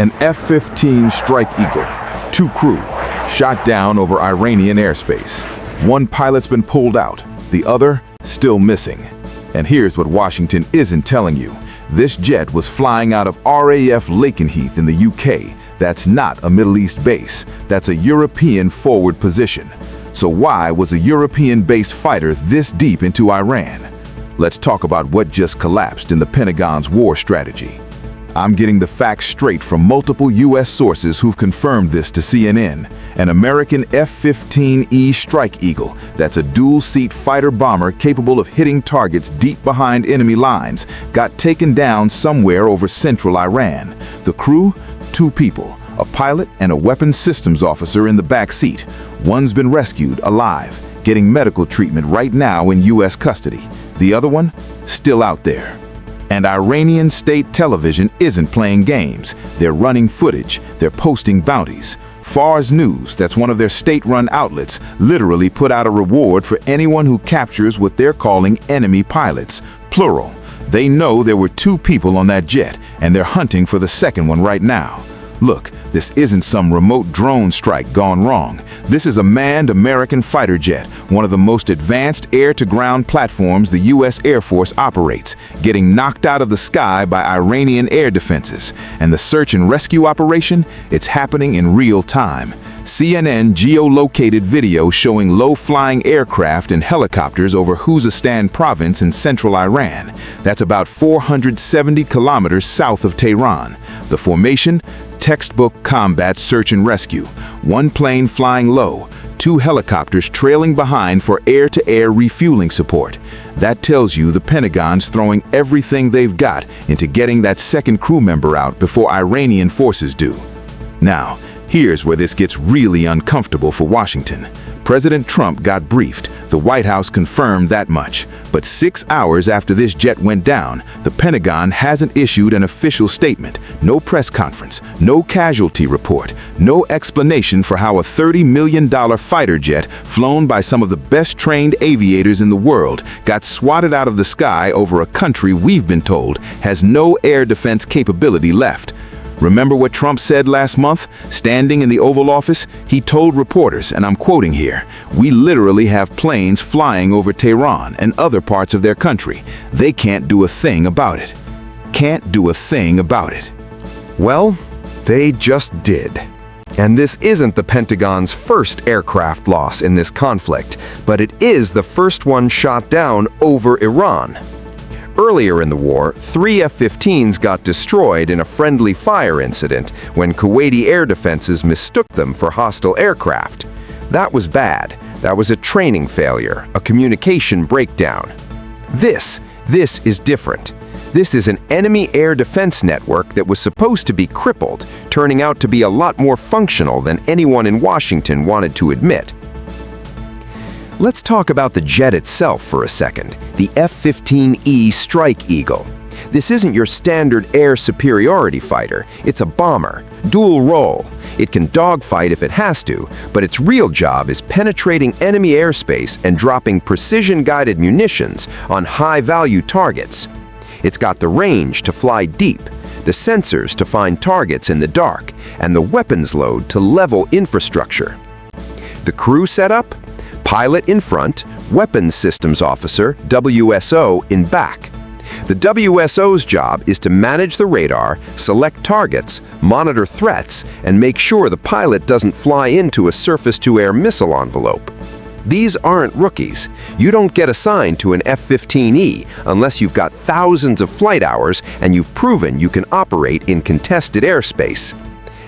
An F-15 Strike Eagle, 2 crew, shot down over Iranian airspace. One pilot's been pulled out, the other still missing. And here's what Washington isn't telling you. This jet was flying out of RAF Lakenheath in the UK. That's not a Middle East base. That's a European forward position. So why was a European-based fighter this deep into Iran? Let's talk about what just collapsed in the Pentagon's war strategy. I'm getting the facts straight from multiple U.S. sources who've confirmed this to CNN. An American F-15E Strike Eagle, that's a dual-seat fighter bomber capable of hitting targets deep behind enemy lines, got taken down somewhere over central Iran. The crew? 2 people, a pilot and a weapons systems officer in the back seat. One's been rescued alive, getting medical treatment right now in U.S. custody. The other one? Still out there. And Iranian state television isn't playing games. They're running footage. They're posting bounties. Fars News, that's one of their state-run outlets, literally put out a reward for anyone who captures what they're calling enemy pilots, plural. They know there were 2 people on that jet, and they're hunting for the second one right now. Look, this isn't some remote drone strike gone wrong. This is a manned American fighter jet, one of the most advanced air-to-ground platforms the U.S. Air Force operates, getting knocked out of the sky by Iranian air defenses. And the search and rescue operation, it's happening in real time. CNN geolocated video showing low-flying aircraft and helicopters over Khuzestan province in central Iran. That's about 470 kilometers south of Tehran. The formation? Textbook combat search and rescue. 1 plane flying low, 2 helicopters trailing behind for air-to-air refueling support. That tells you the Pentagon's throwing everything they've got into getting that second crew member out before Iranian forces do. Now, here's where this gets really uncomfortable for Washington. President Trump got briefed. The White House confirmed that much. But 6 hours after this jet went down, the Pentagon hasn't issued an official statement. No press conference, no casualty report, no explanation for how a $30 million fighter jet, flown by some of the best-trained aviators in the world, got swatted out of the sky over a country we've been told has no air defense capability left. Remember what Trump said last month? Standing in the Oval Office, he told reporters, and I'm quoting here, "We literally have planes flying over Tehran and other parts of their country. They can't do a thing about it." Can't do a thing about it. Well, they just did. And this isn't the Pentagon's first aircraft loss in this conflict, but it is the first one shot down over Iran. Earlier in the war, 3 F-15s got destroyed in a friendly fire incident when Kuwaiti air defenses mistook them for hostile aircraft. That was bad. That was a training failure, a communication breakdown. This is different. This is an enemy air defense network that was supposed to be crippled, turning out to be a lot more functional than anyone in Washington wanted to admit. Let's talk about the jet itself for a second, the F-15E Strike Eagle. This isn't your standard air superiority fighter, it's a bomber, dual role. It can dogfight if it has to, but its real job is penetrating enemy airspace and dropping precision-guided munitions on high-value targets. It's got the range to fly deep, the sensors to find targets in the dark, and the weapons load to level infrastructure. The crew setup? Pilot in front, weapons systems officer, WSO, in back. The WSO's job is to manage the radar, select targets, monitor threats, and make sure the pilot doesn't fly into a surface-to-air missile envelope. These aren't rookies. You don't get assigned to an F-15E unless you've got thousands of flight hours and you've proven you can operate in contested airspace.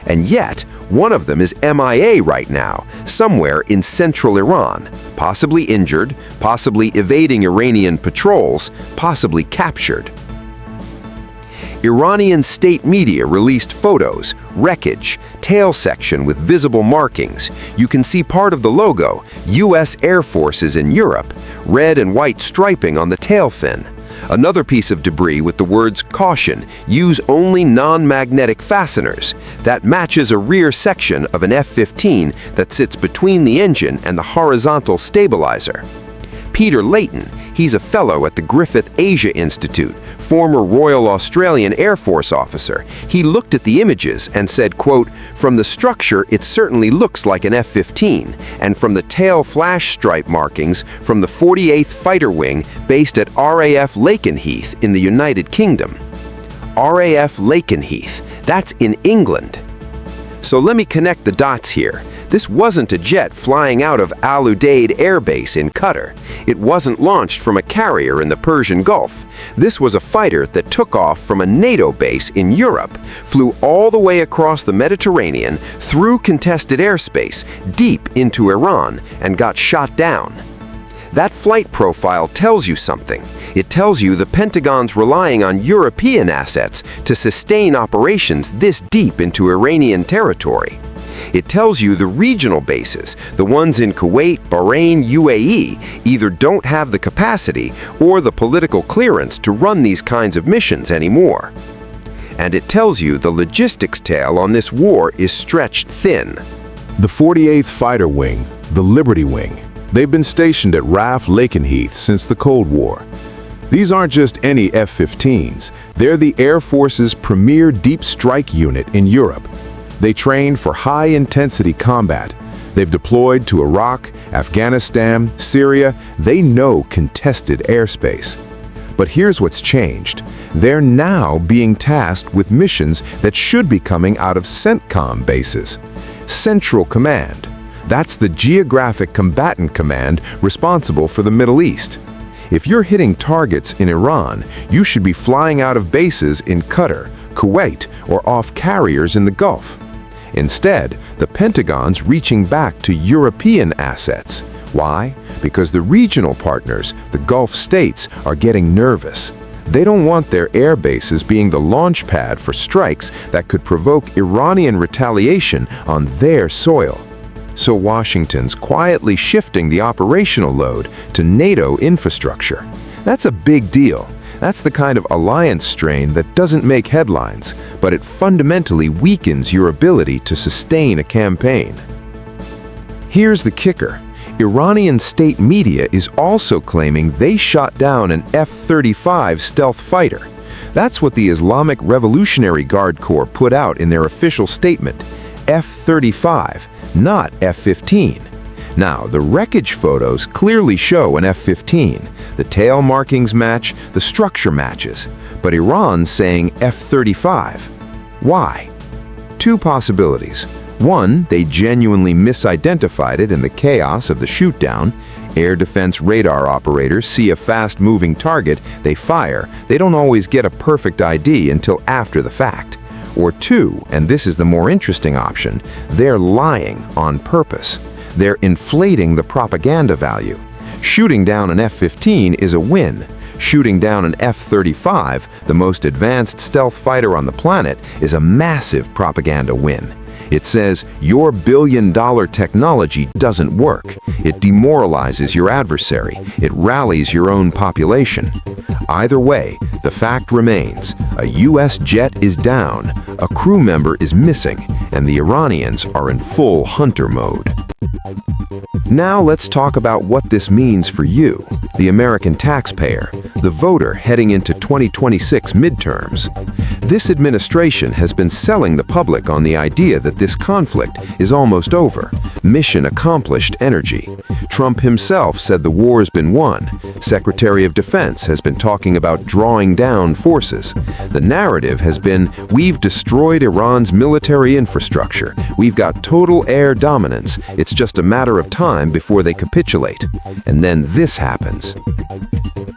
And yet, one of them is MIA right now, somewhere in central Iran, possibly injured, possibly evading Iranian patrols, possibly captured. Iranian state media released photos, wreckage, tail section with visible markings. You can see part of the logo, U.S. Air Forces in Europe, red and white striping on the tail fin. Another piece of debris with the words "Caution, use only non-magnetic fasteners." That matches a rear section of an F-15 that sits between the engine and the horizontal stabilizer. Peter Layton, he's a fellow at the Griffith Asia Institute, former Royal Australian Air Force officer. He looked at the images and said, quote, "From the structure, it certainly looks like an F-15, and from the tail flash stripe markings from the 48th Fighter Wing based at RAF Lakenheath in the United Kingdom." RAF Lakenheath, that's in England. So let me connect the dots here. This wasn't a jet flying out of Al Udeid Air Base in Qatar. It wasn't launched from a carrier in the Persian Gulf. This was a fighter that took off from a NATO base in Europe, flew all the way across the Mediterranean, through contested airspace, deep into Iran, and got shot down. That flight profile tells you something. It tells you the Pentagon's relying on European assets to sustain operations this deep into Iranian territory. It tells you the regional bases, the ones in Kuwait, Bahrain, UAE, either don't have the capacity or the political clearance to run these kinds of missions anymore. And it tells you the logistics tail on this war is stretched thin. The 48th Fighter Wing, the Liberty Wing, they've been stationed at RAF Lakenheath since the Cold War. These aren't just any F-15s, they're the Air Force's premier deep strike unit in Europe. They train for high-intensity combat. They've deployed to Iraq, Afghanistan, Syria. They know contested airspace. But here's what's changed. They're now being tasked with missions that should be coming out of CENTCOM bases. Central Command. That's the Geographic Combatant Command responsible for the Middle East. If you're hitting targets in Iran, you should be flying out of bases in Qatar, Kuwait, or off carriers in the Gulf. Instead, the Pentagon's reaching back to European assets. Why? Because the regional partners, the Gulf states, are getting nervous. They don't want their air bases being the launch pad for strikes that could provoke Iranian retaliation on their soil. So Washington's quietly shifting the operational load to NATO infrastructure. That's a big deal. That's the kind of alliance strain that doesn't make headlines, but it fundamentally weakens your ability to sustain a campaign. Here's the kicker. Iranian state media is also claiming they shot down an F-35 stealth fighter. That's what the Islamic Revolutionary Guard Corps put out in their official statement. F-35, not F-15. Now, the wreckage photos clearly show an F-15. The tail markings match, the structure matches. But Iran's saying F-35. Why? Two possibilities. One, they genuinely misidentified it in the chaos of the shootdown. Air defense radar operators see a fast-moving target, they fire. They don't always get a perfect ID until after the fact. Or two, and this is the more interesting option, they're lying on purpose. They're inflating the propaganda value. Shooting down an F-15 is a win. Shooting down an F-35, the most advanced stealth fighter on the planet, is a massive propaganda win. It says your billion-dollar technology doesn't work. It demoralizes your adversary. It rallies your own population. Either way, the fact remains, a U.S. jet is down, a crew member is missing, and the Iranians are in full hunter mode. Now let's talk about what this means for you, the American taxpayer, the voter heading into 2026 midterms. This administration has been selling the public on the idea that this conflict is almost over, mission accomplished energy. Trump himself said the war's been won. Secretary of Defense has been talking about drawing down forces. The narrative has been, we've destroyed Iran's military infrastructure. We've got total air dominance. It's just a matter of time before they capitulate. And then this happens.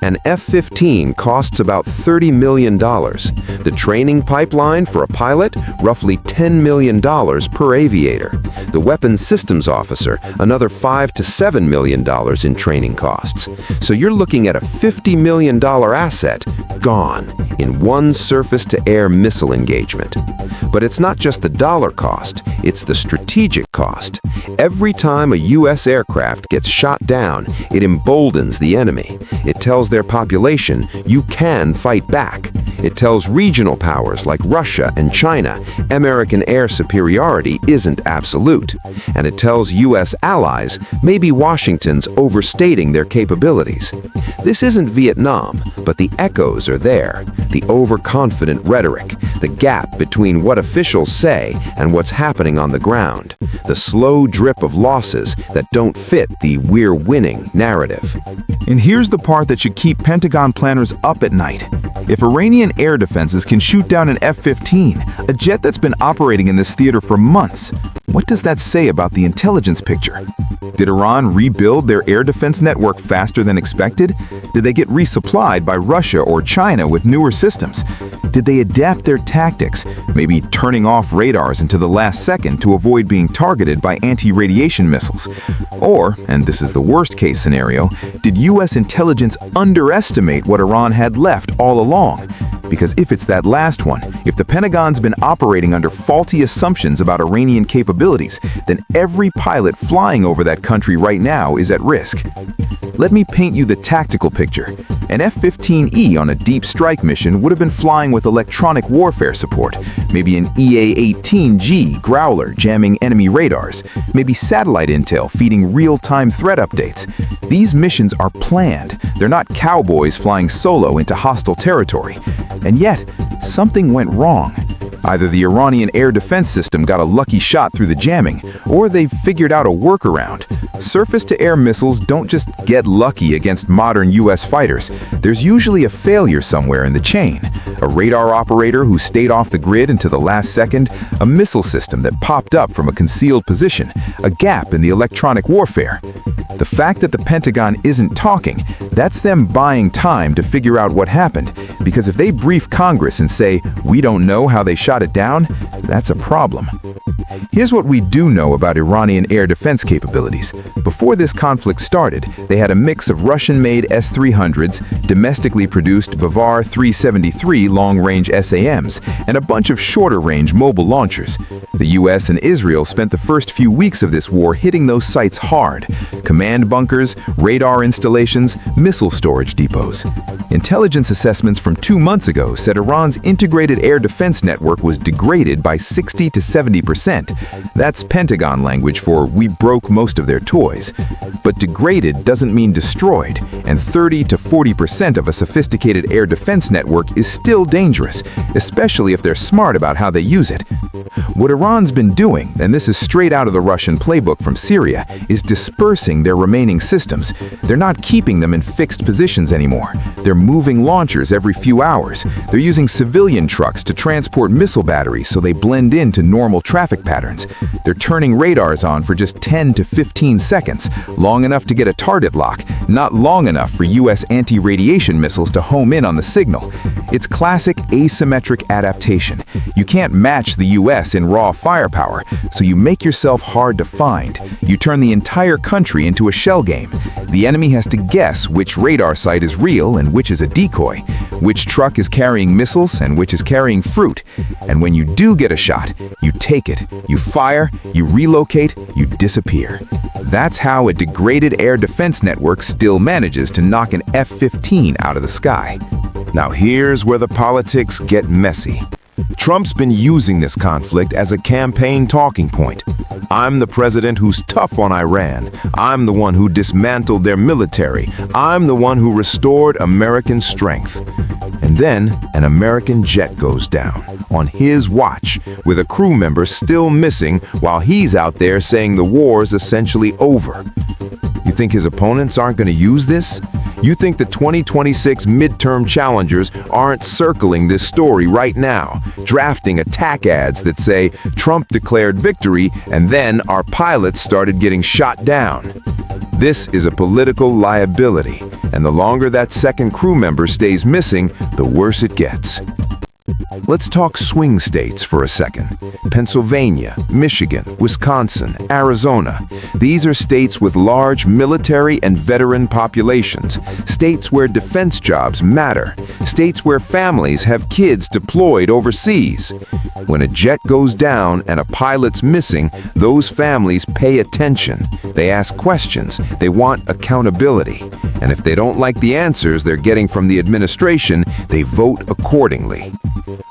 An F-15 costs about $30 million. The training pipeline for a pilot, roughly $10 million per aviator. The weapons systems officer, another $5 to $7 million in training costs. So you're looking at a $50 million asset gone in one surface-to-air missile engagement. But it's not just the dollar cost, it's the strategic cost. Every time a U.S. aircraft gets shot down, it emboldens the enemy. It tells their population, you can fight back. It tells regional powers like Russia and China, American air superiority isn't absolute. And it tells U.S. allies, maybe Washington's overstating their capabilities. This isn't Vietnam, but the echoes are there. The overconfident rhetoric, the gap between what officials say and what's happening on the ground, the slow drip of losses that don't fit the "we're winning" narrative. And here's the part that should keep Pentagon planners up at night. If Iranian air defenses can shoot down an F-15, a jet that's been operating in this theater for months, what does that say about the intelligence picture? Did Iran rebuild their air defense network faster than expected? Did they get resupplied by Russia or China with newer systems? Did they adapt their tactics, maybe turning off radars into the last second to avoid being targeted by anti-radiation missiles? Or, and this is the worst-case scenario, did U.S. intelligence underestimate what Iran had left all along? Because if it's that last one, if the Pentagon's been operating under faulty assumptions about Iranian capabilities, then every pilot flying over that country right now is at risk. Let me paint you the tactical picture. An F-15E on a deep strike mission would have been flying with electronic warfare support, maybe an EA-18G Growler jamming enemy radars, maybe satellite intel feeding real-time threat updates. These missions are planned. They're not cowboys flying solo into hostile territory. And yet, something went wrong. Either the Iranian air defense system got a lucky shot through the jamming, or they've figured out a workaround. Surface-to-air missiles don't just get lucky against modern U.S. fighters. There's usually a failure somewhere in the chain. A radar operator who stayed off the grid until the last second, a missile system that popped up from a concealed position, a gap in the electronic warfare. The fact that the Pentagon isn't talking, that's them buying time to figure out what happened. Because if they brief Congress and say, we don't know how they shot it down, that's a problem. Here's what we do know about Iranian air defense capabilities. Before this conflict started, they had a mix of Russian-made S-300s, domestically produced Bavar 373 long-range SAMs, and a bunch of shorter-range mobile launchers. The US and Israel spent the first few weeks of this war hitting those sites hard. Command bunkers, radar installations, missile storage depots. Intelligence assessments from 2 months ago said Iran's integrated air defense network was degraded by 60 to 70%. That's Pentagon language for we broke most of their toys. But degraded doesn't mean destroyed, and 30 to 40% of a sophisticated air defense network is still dangerous, especially if they're smart about how they use it. What Iran's been doing, and this is straight out of the Russian playbook from Syria, is dispersing their remaining systems. They're not keeping them in fixed positions anymore. They're moving launchers every few hours. They're using civilian trucks to transport missile batteries so they blend into normal traffic patterns. They're turning radars on for just 10 to 15 seconds, long enough to get a target lock, not long enough for U.S. anti-radiation missiles to home in on the signal. It's classic asymmetric adaptation. You can't match the U.S. in raw firepower, so you make yourself hard to find. You turn the entire country into a shell game. The enemy has to guess which radar site is real and which is a decoy, which truck is carrying missiles and which is carrying fruit. And when you do get a shot, you take it, you fire, you relocate, you disappear. That's how a degraded air defense network still manages to knock an F-15 out of the sky. Now here's where the politics get messy. Trump's been using this conflict as a campaign talking point. I'm the president who's tough on Iran. I'm the one who dismantled their military. I'm the one who restored American strength. And then an American jet goes down on his watch, with a crew member still missing while he's out there saying the war's essentially over. You think his opponents aren't going to use this? You think the 2026 midterm challengers aren't circling this story right now, drafting attack ads that say Trump declared victory and then our pilots started getting shot down? This is a political liability, and the longer that second crew member stays missing, the worse it gets. Let's talk swing states for a second. Pennsylvania, Michigan, Wisconsin, Arizona. These are states with large military and veteran populations, states where defense jobs matter, states where families have kids deployed overseas. When a jet goes down and a pilot's missing, those families pay attention. They ask questions. They want accountability. And if they don't like the answers they're getting from the administration, they vote accordingly.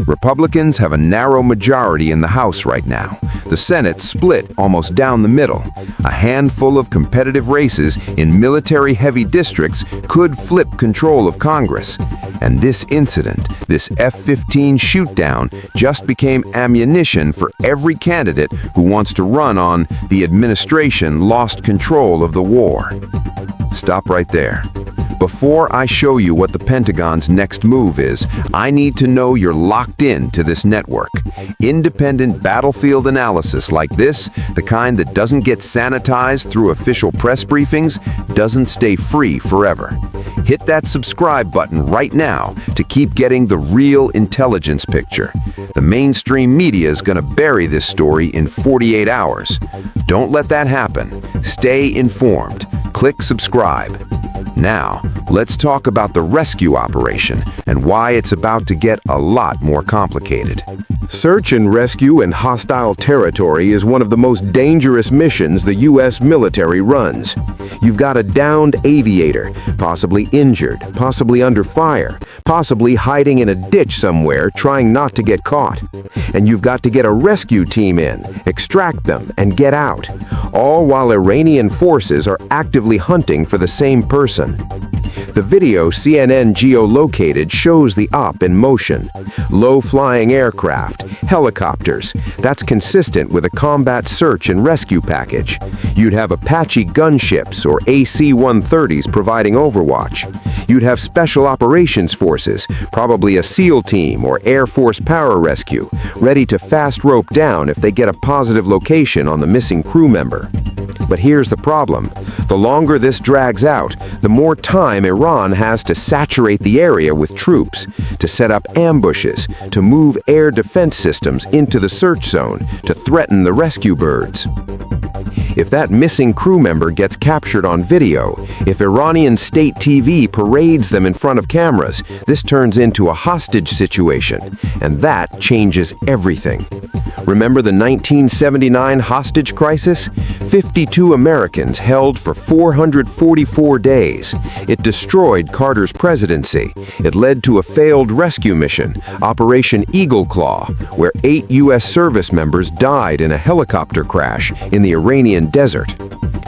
Republicans have a narrow majority in the House right now. The Senate split almost down the middle. A handful of competitive races in military-heavy districts could flip control of Congress. And this incident, this F15 shoot-down, just became ammunition for every candidate who wants to run on the administration lost control of the war. Stop right there. Before I show you what the Pentagon's next move is, I need to know you're locked in to this network. Independent battlefield analysis like this, the kind that doesn't get sanitized through official press briefings, doesn't stay free forever. Hit that subscribe button right now to keep getting the real intelligence picture. The mainstream media is going to bury this story in 48 hours. Don't let that happen. Stay informed. Click subscribe. Now, let's talk about the rescue operation and why it's about to get a lot more complicated. Search and rescue in hostile territory is one of the most dangerous missions the U.S. military runs. You've got a downed aviator, possibly injured, possibly under fire, possibly hiding in a ditch somewhere trying not to get caught. And you've got to get a rescue team in, extract them, and get out, all while Iranian forces are actively hunting for the same person. The video CNN geolocated shows the op in motion. Low-flying aircraft, helicopters. That's consistent with a combat search and rescue package. You'd have Apache gunships or AC-130s providing overwatch. You'd have special operations forces, probably a SEAL team or Air Force pararescue, ready to fast rope down if they get a positive location on the missing crew member. But here's the problem. The longer this drags out, the more time Iran has to saturate the area with troops, to set up ambushes, to move air defense systems into the search zone, to threaten the rescue birds. If that missing crew member gets captured on video, if Iranian state TV parades them in front of cameras, this turns into a hostage situation, and that changes everything. Remember the 1979 hostage crisis? 52 Americans held for 444 days. It destroyed Carter's presidency. It led to a failed rescue mission, Operation Eagle Claw, where 8 U.S. service members died in a helicopter crash in the Iranian desert.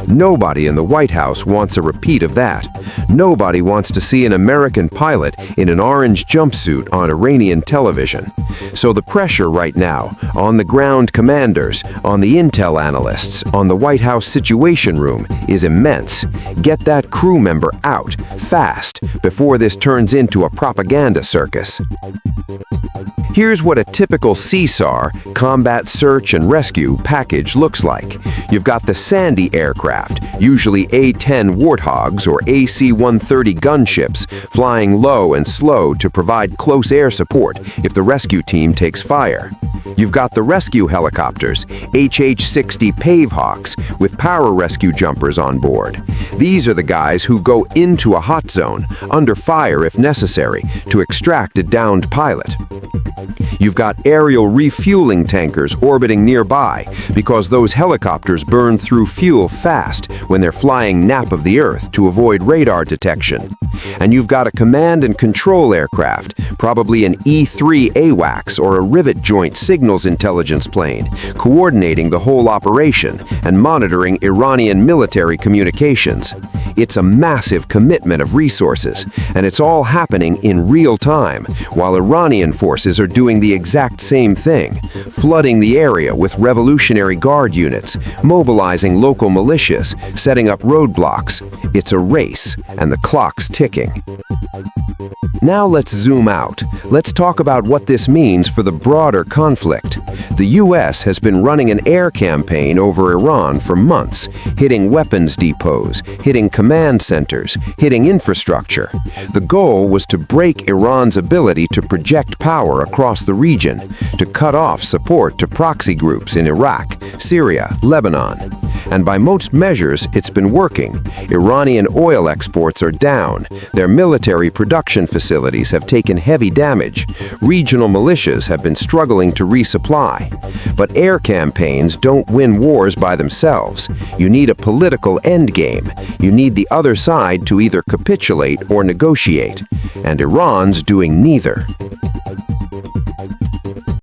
Nobody in the White House wants a repeat of that. Nobody wants to see an American pilot in an orange jumpsuit on Iranian television. So the pressure right now, on the ground commanders, on the intel analysts, on the White House Situation Room, is immense. Get that crew member out, fast, before this turns into a propaganda circus. Here's what a typical CSAR, Combat Search and Rescue, package looks like. You've got the Sandy aircraft, usually A-10 Warthogs or AC-130 gunships, flying low and slow to provide close air support if the rescue team takes fire. You've got the rescue helicopters, HH-60 Pavehawks, with pararescue jumpers on board. These are the guys who go into a hot zone, under fire if necessary, to extract a downed pilot. You've got aerial refueling tankers orbiting nearby because those helicopters burn through fuel fast when they're flying nap of the Earth to avoid radar detection. And you've got a command and control aircraft, probably an E-3 AWACS or a rivet joint signals intelligence plane, coordinating the whole operation and monitoring Iranian military communications. It's a massive commitment of resources, and it's all happening in real time, while Iranian forces are doing the exact same thing, flooding the area with Revolutionary Guard units, mobilizing local militias, setting up roadblocks. It's a race, and the clock's ticking. Now let's zoom out. Let's talk about what this means for the broader conflict. The U.S. has been running an air campaign over Iran for months, hitting weapons depots, hitting command centers, hitting infrastructure. The goal was to break Iran's ability to project power across the region, to cut off support to proxy groups in Iraq, Syria, Lebanon. And by most measures, it's been working. Iranian oil exports are down. Their military production facilities have taken heavy damage. Regional militias have been struggling to resupply. But air campaigns don't win wars by themselves. You need a political endgame. You need the other side to either capitulate or negotiate. And Iran's doing neither.